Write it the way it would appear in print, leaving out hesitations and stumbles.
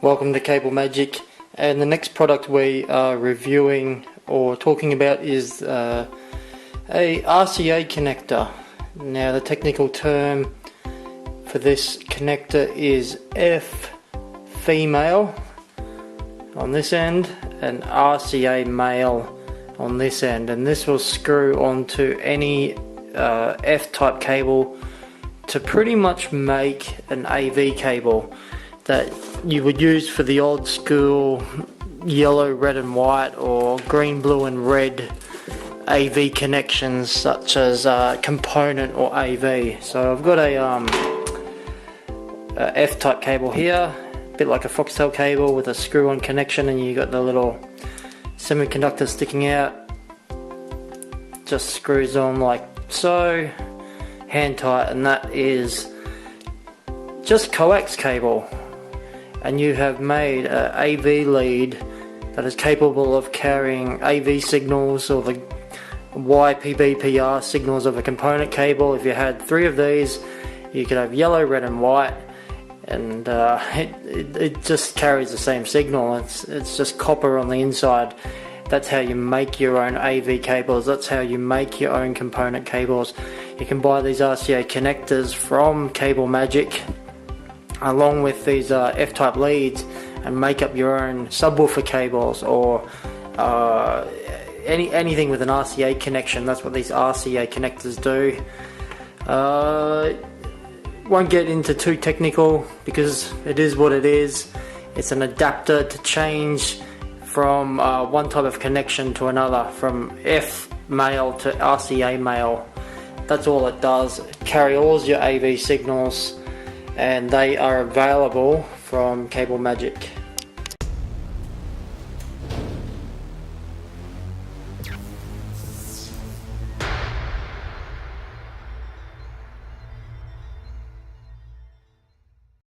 Welcome to Cable Magic, and the next product we are reviewing or talking about is a RCA connector. Now the technical term for this connector is F female on this end and RCA male on this end, and this will screw onto any F-type cable to pretty much make an AV cable that you would use for the old school yellow, red and white or green, blue and red AV connections, such as component or AV. So I've got a F-type cable here, a bit like a foxtail cable with a screw-on connection, and you got the little semiconductor sticking out. Just screws on like so, hand tight, and that is just coax cable. And you have made an AV lead that is capable of carrying AV signals or the YPBPR signals of a component cable. If you had 3 of these, you could have yellow, red and white, and it just carries the same signal. It's just copper on the inside. That's how you make your own AV cables. That's how you make your own component cables. You can buy these RCA connectors from Cable Magic along with these F-type leads and make up your own subwoofer cables or anything with an RCA connection. That's what these RCA connectors do. Won't get into too technical because it is what it is. It's an adapter to change from one type of connection to another, from F male to RCA male. That's all it does. It carries all your AV signals, and they are available from Cable Magic.